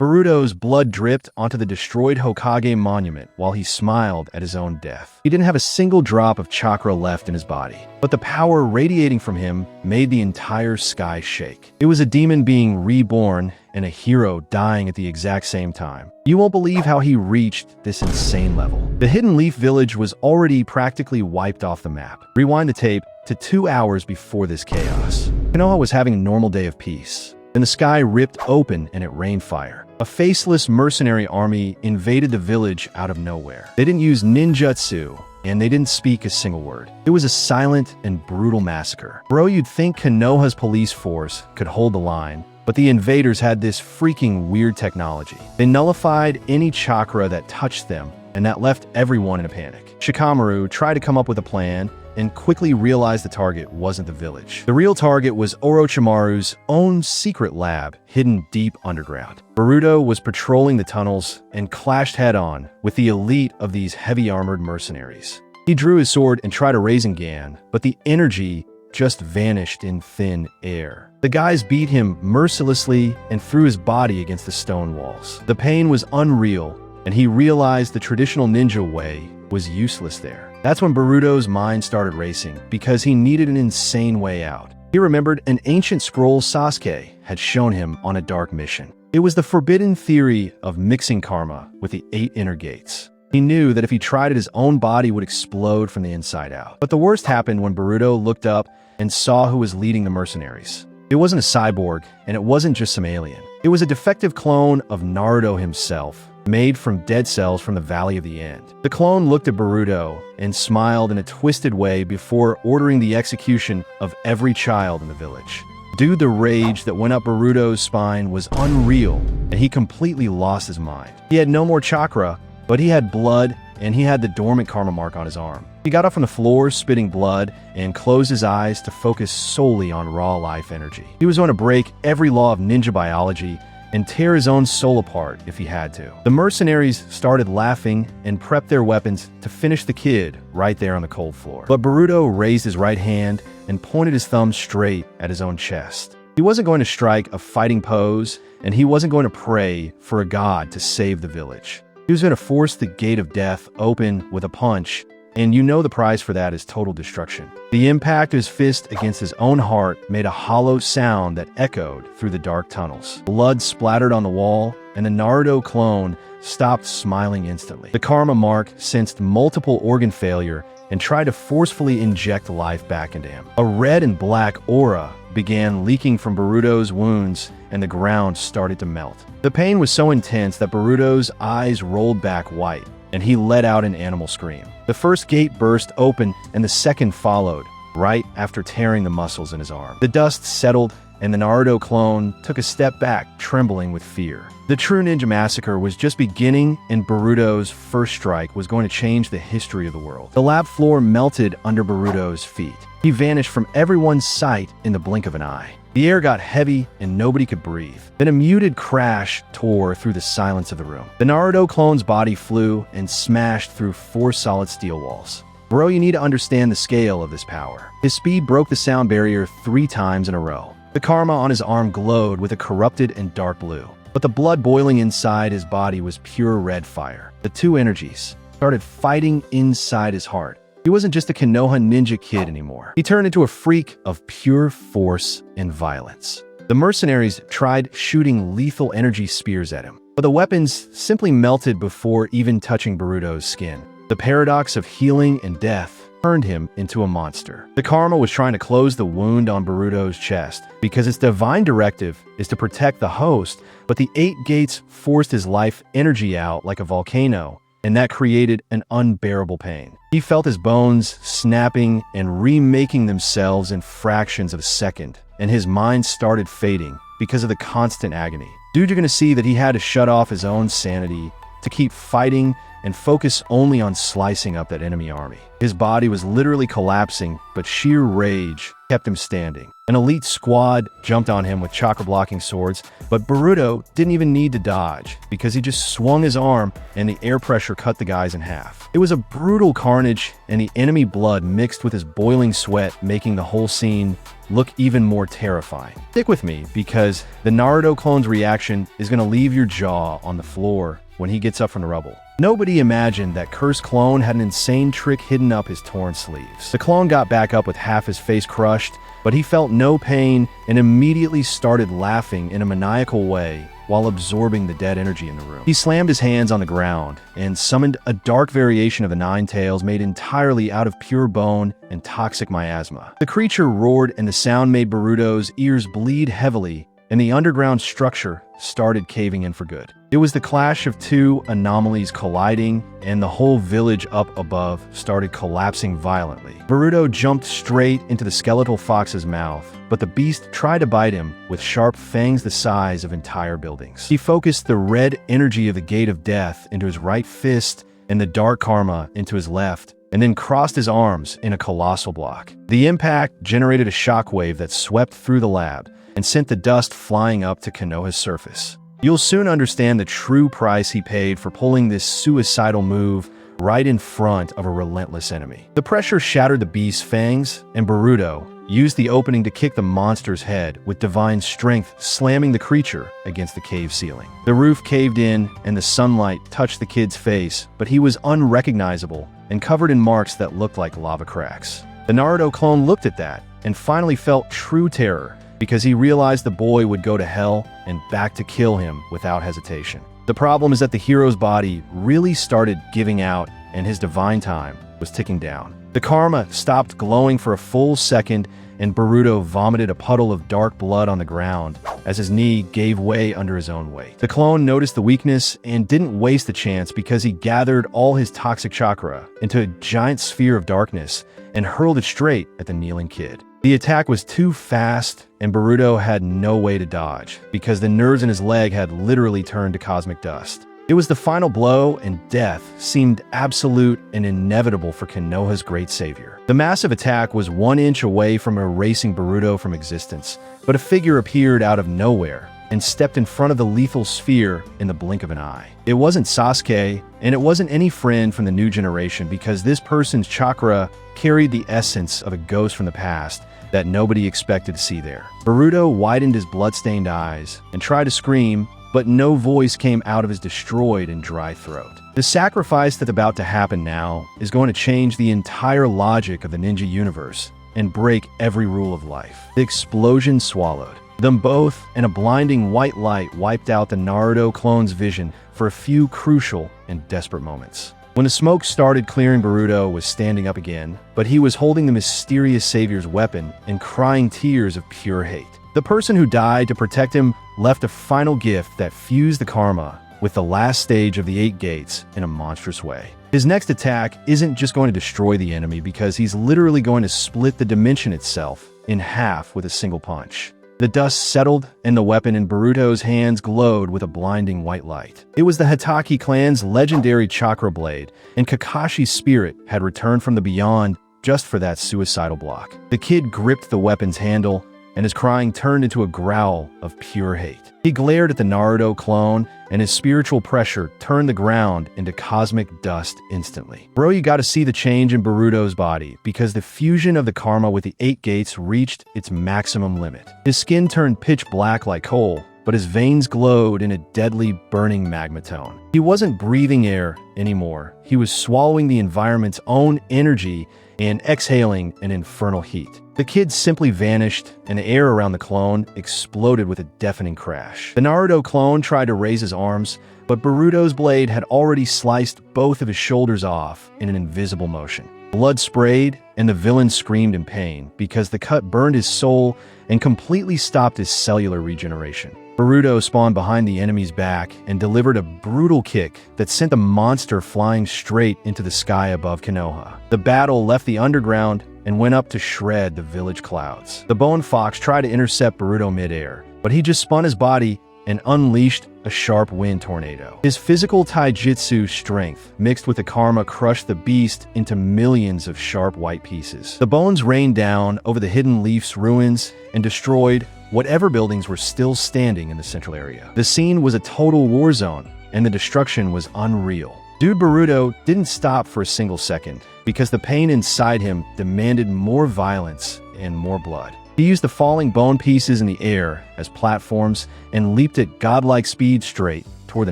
Boruto's blood dripped onto the destroyed Hokage monument while he smiled at his own death. He didn't have a single drop of chakra left in his body, but the power radiating from him made the entire sky shake. It was a demon being reborn and a hero dying at the exact same time. You won't believe how he reached this insane level. The Hidden Leaf Village was already practically wiped off the map. Rewind the tape to 2 hours before this chaos. Konoha was having a normal day of peace. Then the sky ripped open and it rained fire. A faceless mercenary army invaded the village out of nowhere. They didn't use ninjutsu, and they didn't speak a single word. It was a silent and brutal massacre. Bro, you'd think Konoha's police force could hold the line, but the invaders had this freaking weird technology. They nullified any chakra that touched them, and that left everyone in a panic. Shikamaru tried to come up with a plan, and quickly realized the target wasn't the village. The real target was Orochimaru's own secret lab, hidden deep underground. Boruto was patrolling the tunnels and clashed head-on with the elite of these heavy-armored mercenaries. He drew his sword and tried a Rasengan, but the energy just vanished in thin air. The guys beat him mercilessly and threw his body against the stone walls. The pain was unreal, and he realized the traditional ninja way was useless there. That's when Boruto's mind started racing, because he needed an insane way out. He remembered an ancient scroll Sasuke had shown him on a dark mission. It was the forbidden theory of mixing karma with the 8 inner gates. He knew that if he tried it, his own body would explode from the inside out. But the worst happened when Boruto looked up and saw who was leading the mercenaries. It wasn't a cyborg, and it wasn't just some alien. It was a defective clone of Naruto himself, made from dead cells from the Valley of the End. The clone looked at Boruto and smiled in a twisted way before ordering the execution of every child in the village. Dude, the rage that went up Boruto's spine was unreal, and he completely lost his mind. He had no more chakra, but he had blood, and he had the dormant karma mark on his arm. He got up from the floor, spitting blood, and closed his eyes to focus solely on raw life energy. He was going to break every law of ninja biology and tear his own soul apart if he had to. The mercenaries started laughing and prepped their weapons to finish the kid right there on the cold floor. But Boruto raised his right hand and pointed his thumb straight at his own chest. He wasn't going to strike a fighting pose, and he wasn't going to pray for a god to save the village. He was going to force the gate of death open with a punch, and you know the prize for that is total destruction. The impact of his fist against his own heart made a hollow sound that echoed through the dark tunnels. Blood splattered on the wall, and the Naruto clone stopped smiling instantly. The karma mark sensed multiple organ failure and tried to forcefully inject life back into him. A red and black aura began leaking from Boruto's wounds, and the ground started to melt. The pain was so intense that Boruto's eyes rolled back white, and he let out an animal scream. The first gate burst open, and the second followed, right after tearing the muscles in his arm. The dust settled, and the Naruto clone took a step back, trembling with fear. The true ninja massacre was just beginning, and Boruto's first strike was going to change the history of the world. The lab floor melted under Boruto's feet. He vanished from everyone's sight in the blink of an eye. The air got heavy, and nobody could breathe. Then a muted crash tore through the silence of the room. The Naruto clone's body flew and smashed through 4 solid steel walls. Bro, you need to understand the scale of this power. His speed broke the sound barrier 3 times in a row. The karma on his arm glowed with a corrupted and dark blue, but the blood boiling inside his body was pure red fire. The 2 energies started fighting inside his heart. He wasn't just a Konoha ninja kid anymore. He turned into a freak of pure force and violence. The mercenaries tried shooting lethal energy spears at him, but the weapons simply melted before even touching Boruto's skin. The paradox of healing and death turned him into a monster. The karma was trying to close the wound on Boruto's chest because its divine directive is to protect the host, but the 8 gates forced his life energy out like a volcano, and that created an unbearable pain. He felt his bones snapping and remaking themselves in fractions of a second, and his mind started fading because of the constant agony. Dude, you're gonna see that he had to shut off his own sanity to keep fighting and focus only on slicing up that enemy army. His body was literally collapsing, but sheer rage kept him standing. An elite squad jumped on him with chakra-blocking swords, but Boruto didn't even need to dodge because he just swung his arm and the air pressure cut the guys in half. It was a brutal carnage, and the enemy blood mixed with his boiling sweat, making the whole scene look even more terrifying. Stick with me because the Naruto clone's reaction is going to leave your jaw on the floor when he gets up from the rubble. Nobody imagined that cursed clone had an insane trick hidden up his torn sleeves. The clone got back up with half his face crushed, but he felt no pain and immediately started laughing in a maniacal way while absorbing the dead energy in the room. He slammed his hands on the ground and summoned a dark variation of the Nine Tails made entirely out of pure bone and toxic miasma. The creature roared and the sound made Boruto's ears bleed heavily, and the underground structure started caving in for good. It was the clash of two anomalies colliding, and the whole village up above started collapsing violently. Boruto jumped straight into the skeletal fox's mouth, but the beast tried to bite him with sharp fangs the size of entire buildings. He focused the red energy of the Gate of Death into his right fist and the dark karma into his left, and then crossed his arms in a colossal block. The impact generated a shockwave that swept through the lab and sent the dust flying up to Konoha's surface. You'll soon understand the true price he paid for pulling this suicidal move right in front of a relentless enemy. The pressure shattered the beast's fangs, and Boruto used the opening to kick the monster's head with divine strength, slamming the creature against the cave ceiling. The roof caved in, and the sunlight touched the kid's face, but he was unrecognizable and covered in marks that looked like lava cracks. The Naruto clone looked at that and finally felt true terror, because he realized the boy would go to hell and back to kill him without hesitation. The problem is that the hero's body really started giving out, and his divine time was ticking down. The karma stopped glowing for a full second, and Boruto vomited a puddle of dark blood on the ground as his knee gave way under his own weight. The clone noticed the weakness and didn't waste the chance, because he gathered all his toxic chakra into a giant sphere of darkness and hurled it straight at the kneeling kid. The attack was too fast, and Boruto had no way to dodge, because the nerves in his leg had literally turned to cosmic dust. It was the final blow, and death seemed absolute and inevitable for Konoha's great savior. The massive attack was 1 inch away from erasing Boruto from existence, but a figure appeared out of nowhere and stepped in front of the lethal sphere in the blink of an eye. It wasn't Sasuke, and it wasn't any friend from the new generation, because this person's chakra carried the essence of a ghost from the past that nobody expected to see there. Boruto widened his blood-stained eyes and tried to scream, but no voice came out of his destroyed and dry throat. The sacrifice that's about to happen now is going to change the entire logic of the ninja universe and break every rule of life. The explosion swallowed them both, and a blinding white light wiped out the Naruto clone's vision for a few crucial and desperate moments. When the smoke started clearing, Boruto was standing up again, but he was holding the mysterious savior's weapon and crying tears of pure hate. The person who died to protect him left a final gift that fused the karma with the last stage of the 8 gates in a monstrous way. His next attack isn't just going to destroy the enemy, because he's literally going to split the dimension itself in half with a single punch. The dust settled, and the weapon in Boruto's hands glowed with a blinding white light. It was the Hokage clan's legendary chakra blade, and Kakashi's spirit had returned from the beyond just for that suicidal block. The kid gripped the weapon's handle, and his crying turned into a growl of pure hate. He glared at the Naruto clone, and his spiritual pressure turned the ground into cosmic dust instantly. Bro, you gotta see the change in Boruto's body, because the fusion of the karma with the 8 gates reached its maximum limit. His skin turned pitch black like coal, but his veins glowed in a deadly, burning magma tone. He wasn't breathing air anymore. He was swallowing the environment's own energy and exhaling an infernal heat. The kid simply vanished, and the air around the clone exploded with a deafening crash. The Naruto clone tried to raise his arms, but Boruto's blade had already sliced both of his shoulders off in an invisible motion. Blood sprayed, and the villain screamed in pain, because the cut burned his soul and completely stopped his cellular regeneration. Boruto spawned behind the enemy's back and delivered a brutal kick that sent the monster flying straight into the sky above Konoha. The battle left the underground and went up to shred the village clouds. The Bone Fox tried to intercept Boruto midair, but he just spun his body and unleashed a sharp wind tornado. His physical taijutsu strength mixed with the karma crushed the beast into millions of sharp white pieces. The bones rained down over the hidden leaf's ruins and destroyed whatever buildings were still standing in the central area. The scene was a total war zone, and the destruction was unreal. Dude Boruto didn't stop for a single second because the pain inside him demanded more violence and more blood. He used the falling bone pieces in the air as platforms and leaped at godlike speed straight toward the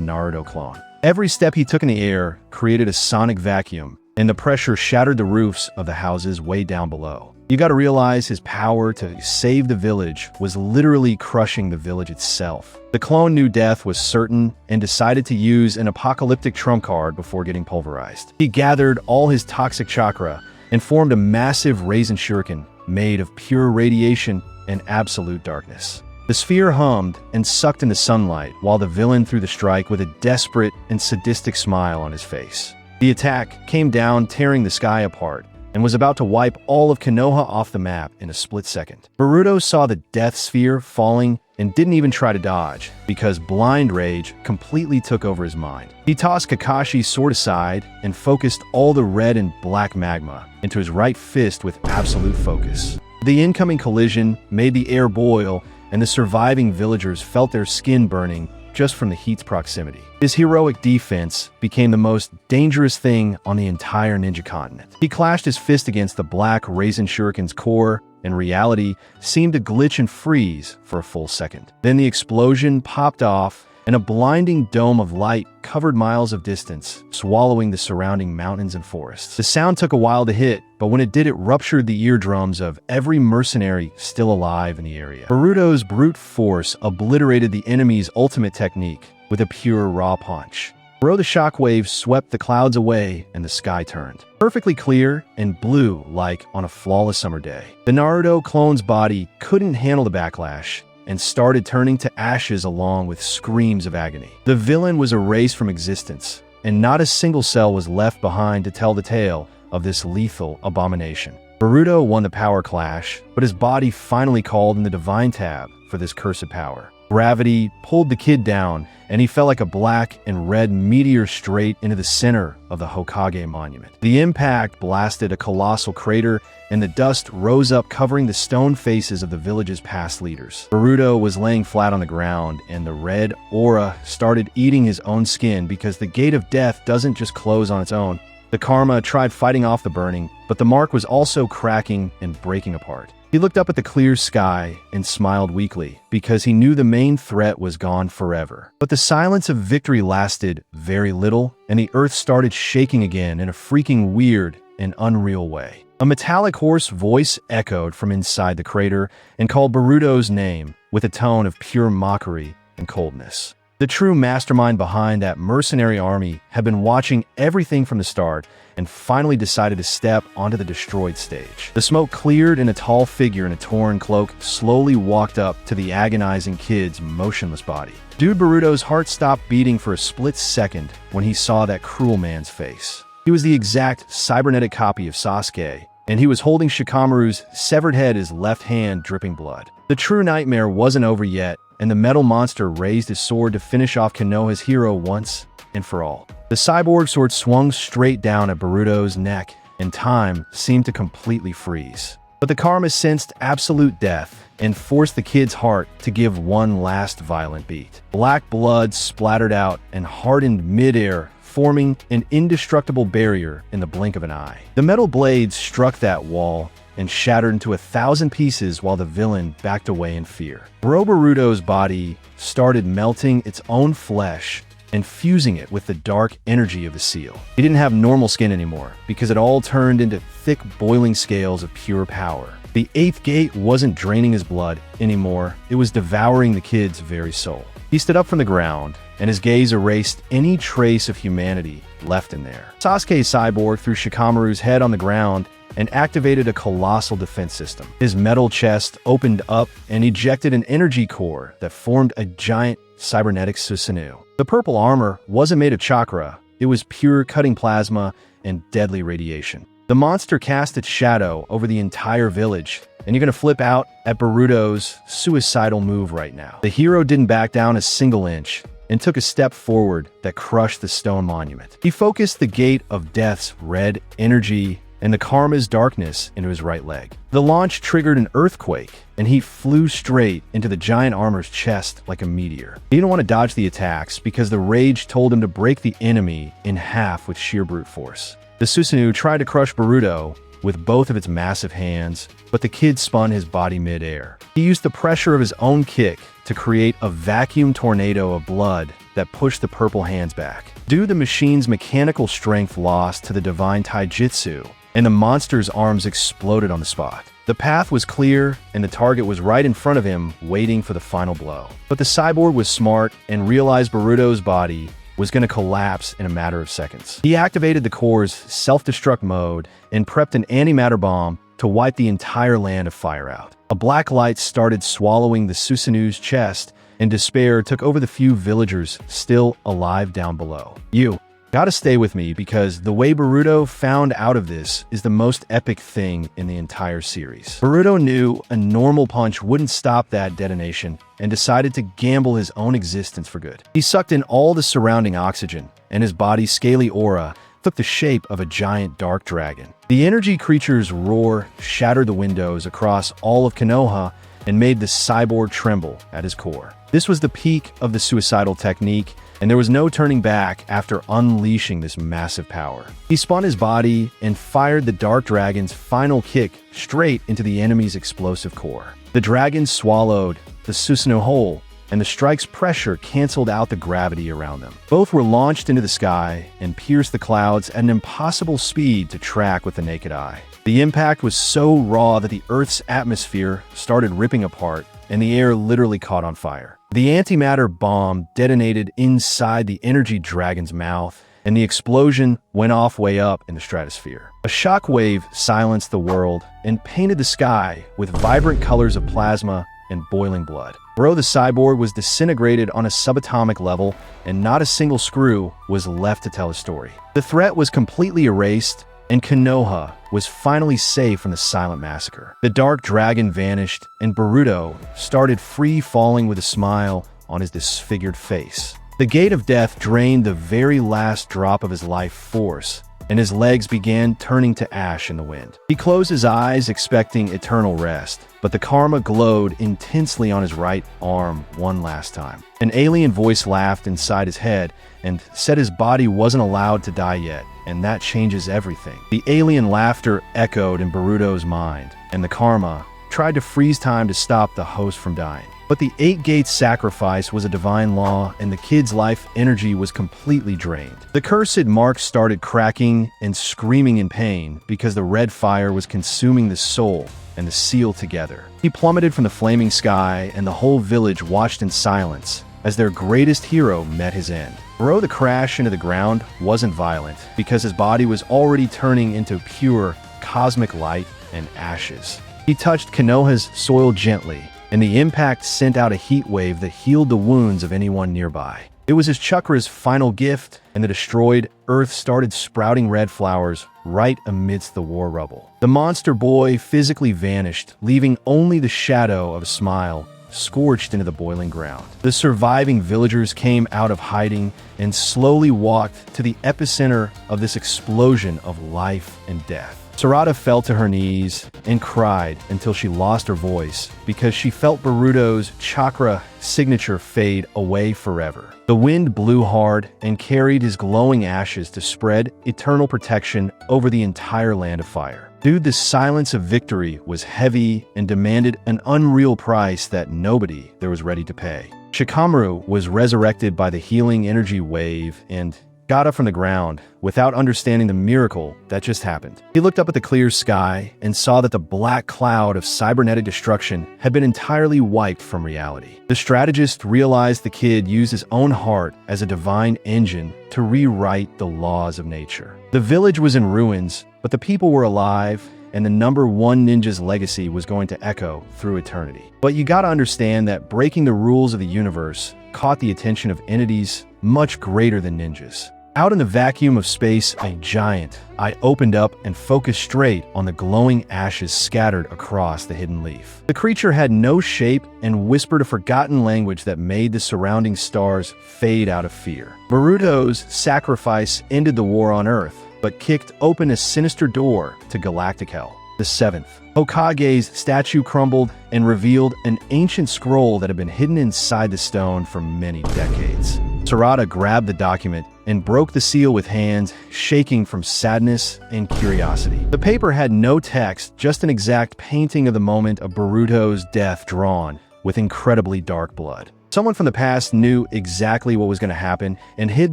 Naruto clone. Every step he took in the air created a sonic vacuum, and the pressure shattered the roofs of the houses way down below. You gotta realize his power to save the village was literally crushing the village itself. The clone knew death was certain and decided to use an apocalyptic trump card before getting pulverized. He gathered all his toxic chakra and formed a massive raisin shuriken made of pure radiation and absolute darkness. The sphere hummed and sucked into sunlight while the villain threw the strike with a desperate and sadistic smile on his face. The attack came down, tearing the sky apart, and was about to wipe all of Konoha off the map in a split second. Boruto saw the death sphere falling and didn't even try to dodge, because blind rage completely took over his mind. He tossed Kakashi's sword aside and focused all the red and black magma into his right fist with absolute focus. The incoming collision made the air boil, and the surviving villagers felt their skin burning just from the heat's proximity. His heroic defense became the most dangerous thing on the entire ninja continent. He clashed his fist against the black raisin shuriken's core, and reality seemed to glitch and freeze for a full second. Then the explosion popped off, and a blinding dome of light covered miles of distance, swallowing the surrounding mountains and forests. The sound took a while to hit, but when it did, it ruptured the eardrums of every mercenary still alive in the area. Boruto's brute force obliterated the enemy's ultimate technique with a pure raw punch. The shockwave swept the clouds away and the sky turned perfectly clear and blue like on a flawless summer day. The Naruto clone's body couldn't handle the backlash and started turning to ashes along with screams of agony. The villain was erased from existence, and not a single cell was left behind to tell the tale of this lethal abomination. Boruto won the power clash, but his body finally called in the divine tab for this cursed power. Gravity pulled the kid down, and he fell like a black and red meteor straight into the center of the Hokage monument. The impact blasted a colossal crater, and the dust rose up covering the stone faces of the village's past leaders. Boruto was laying flat on the ground, and the red aura started eating his own skin because the gate of death doesn't just close on its own. The karma tried fighting off the burning, but the mark was also cracking and breaking apart. He looked up at the clear sky and smiled weakly because he knew the main threat was gone forever. But the silence of victory lasted very little, and the earth started shaking again in a freaking weird and unreal way. A metallic hoarse voice echoed from inside the crater and called Boruto's name with a tone of pure mockery and coldness. The true mastermind behind that mercenary army had been watching everything from the start and finally decided to step onto the destroyed stage. The smoke cleared, and a tall figure in a torn cloak slowly walked up to the agonizing kid's motionless body. Dude Boruto's heart stopped beating for a split second when he saw that cruel man's face. He was the exact cybernetic copy of Sasuke, and he was holding Shikamaru's severed head, his left hand dripping blood. The true nightmare wasn't over yet, and the metal monster raised his sword to finish off Konoha's hero once and for all. The cyborg sword swung straight down at Boruto's neck, and time seemed to completely freeze. But the karma sensed absolute death and forced the kid's heart to give one last violent beat. Black blood splattered out and hardened midair, forming an indestructible barrier in the blink of an eye. The metal blades struck that wall and shattered into 1,000 pieces while the villain backed away in fear. Boruto's body started melting its own flesh and fusing it with the dark energy of the seal. He didn't have normal skin anymore because it all turned into thick boiling scales of pure power. The eighth gate wasn't draining his blood anymore, it was devouring the kid's very soul. He stood up from the ground, and his gaze erased any trace of humanity left in there. Sasuke's cyborg threw Shikamaru's head on the ground and activated a colossal defense system. His metal chest opened up and ejected an energy core that formed a giant cybernetic Susanoo. The purple armor wasn't made of chakra, it was pure cutting plasma and deadly radiation. The monster cast its shadow over the entire village, and you're gonna flip out at Boruto's suicidal move right now. The hero didn't back down a single inch and took a step forward that crushed the stone monument. He focused the gate of death's red energy and the karma's darkness into his right leg. The launch triggered an earthquake, and he flew straight into the giant armor's chest like a meteor. He didn't want to dodge the attacks because the rage told him to break the enemy in half with sheer brute force. The Susanoo tried to crush Boruto with both of its massive hands, but the kid spun his body mid-air. He used the pressure of his own kick to create a vacuum tornado of blood that pushed the purple hands back. Due to the machine's mechanical strength lost to the divine Taijutsu, and the monster's arms exploded on the spot. The path was clear, and the target was right in front of him, waiting for the final blow. But the cyborg was smart and realized Boruto's body was going to collapse in a matter of seconds. He activated the core's self-destruct mode and prepped an antimatter bomb to wipe the entire land of fire out. A black light started swallowing the Susanoo's chest, and despair took over the few villagers still alive down below. You gotta stay with me, because the way Boruto found out of this is the most epic thing in the entire series. Boruto knew a normal punch wouldn't stop that detonation and decided to gamble his own existence for good. He sucked in all the surrounding oxygen, and his body's scaly aura took the shape of a giant dark dragon. The energy creature's roar shattered the windows across all of Konoha and made the cyborg tremble at his core. This was the peak of the suicidal technique, and there was no turning back after unleashing this massive power. He spun his body and fired the dark dragon's final kick straight into the enemy's explosive core. The dragon swallowed the Susanoo whole, and the strike's pressure canceled out the gravity around them. Both were launched into the sky and pierced the clouds at an impossible speed to track with the naked eye. The impact was so raw that the Earth's atmosphere started ripping apart, and the air literally caught on fire. The antimatter bomb detonated inside the energy dragon's mouth, and the explosion went off way up in the stratosphere. A shockwave silenced the world and painted the sky with vibrant colors of plasma and boiling blood. Bro the cyborg was disintegrated on a subatomic level, and not a single screw was left to tell his story. The threat was completely erased, and Konoha was finally safe from the silent massacre. The dark dragon vanished, and Boruto started free falling with a smile on his disfigured face. The gate of death drained the very last drop of his life force, and his legs began turning to ash in the wind. He closed his eyes, expecting eternal rest, but the karma glowed intensely on his right arm one last time. An alien voice laughed inside his head and said his body wasn't allowed to die yet, and that changes everything. The alien laughter echoed in Boruto's mind, and the karma tried to freeze time to stop the host from dying. But the 8-gate sacrifice was a divine law, and the kid's life energy was completely drained. The cursed mark started cracking and screaming in pain because the red fire was consuming the soul and the seal together. He plummeted from the flaming sky, and the whole village watched in silence as their greatest hero met his end. Bro, the crash into the ground wasn't violent because his body was already turning into pure cosmic light and ashes. He touched Konoha's soil gently, and the impact sent out a heat wave that healed the wounds of anyone nearby. It was his chakra's final gift, and the destroyed earth started sprouting red flowers right amidst the war rubble. The monster boy physically vanished, leaving only the shadow of a smile scorched into the boiling ground. The surviving villagers came out of hiding and slowly walked to the epicenter of this explosion of life and death. Sarada fell to her knees and cried until she lost her voice because she felt Boruto's chakra signature fade away forever. The wind blew hard and carried his glowing ashes to spread eternal protection over the entire land of fire. Dude, the silence of victory was heavy and demanded an unreal price that nobody there was ready to pay. Shikamaru was resurrected by the healing energy wave and got up from the ground without understanding the miracle that just happened. He looked up at the clear sky and saw that the black cloud of cybernetic destruction had been entirely wiped from reality. The strategist realized the kid used his own heart as a divine engine to rewrite the laws of nature. The village was in ruins, but the people were alive, and the number one ninja's legacy was going to echo through eternity. But you gotta understand that breaking the rules of the universe caught the attention of entities much greater than ninjas. Out in the vacuum of space, a giant eye opened up and focused straight on the glowing ashes scattered across the hidden leaf. The creature had no shape and whispered a forgotten language that made the surrounding stars fade out of fear. Boruto's sacrifice ended the war on Earth, but kicked open a sinister door to galactic hell. The seventh Hokage's statue crumbled and revealed an ancient scroll that had been hidden inside the stone for many decades. Sarada grabbed the document and broke the seal with hands shaking from sadness and curiosity. The paper had no text, just an exact painting of the moment of Boruto's death drawn with incredibly dark blood. Someone from the past knew exactly what was going to happen and hid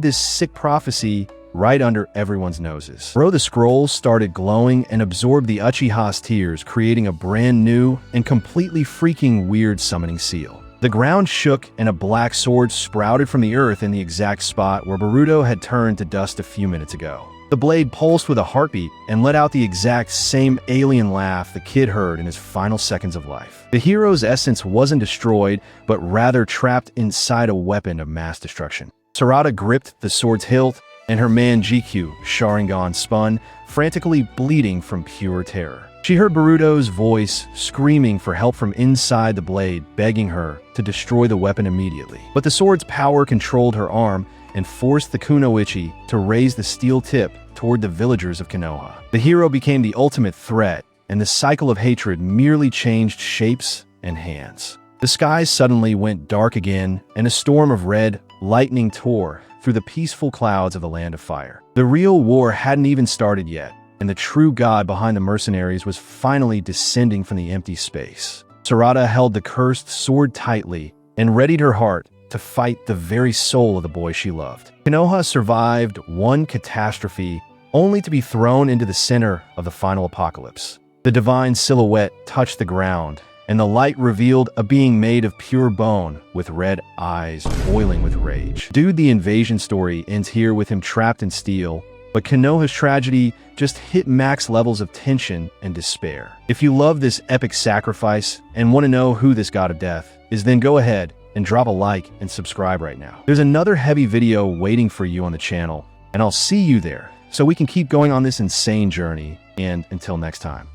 this sick prophecy right under everyone's noses. The scroll started glowing and absorbed the Uchiha's tears, creating a brand new and completely freaking weird summoning seal. The ground shook and a black sword sprouted from the earth in the exact spot where Boruto had turned to dust a few minutes ago. The blade pulsed with a heartbeat and let out the exact same alien laugh the kid heard in his final seconds of life. The hero's essence wasn't destroyed, but rather trapped inside a weapon of mass destruction. Sarada gripped the sword's hilt, and her man GQ, Sharingan, spun, frantically bleeding from pure terror. She heard Boruto's voice screaming for help from inside the blade, begging her to destroy the weapon immediately. But the sword's power controlled her arm and forced the kunoichi to raise the steel tip toward the villagers of Konoha. The hero became the ultimate threat, and the cycle of hatred merely changed shapes and hands. The sky suddenly went dark again, and a storm of red lightning tore through the peaceful clouds of the Land of Fire. The real war hadn't even started yet, and the true god behind the mercenaries was finally descending from the empty space. Sarada held the cursed sword tightly and readied her heart to fight the very soul of the boy she loved. Konoha survived one catastrophe only to be thrown into the center of the final apocalypse. The divine silhouette touched the ground, and the light revealed a being made of pure bone with red eyes boiling with rage. Dude, the invasion story ends here with him trapped in steel, but Konoha's tragedy just hit max levels of tension and despair. If you love this epic sacrifice and want to know who this god of death is, then go ahead and drop a like and subscribe right now. There's another heavy video waiting for you on the channel, and I'll see you there so we can keep going on this insane journey, and until next time.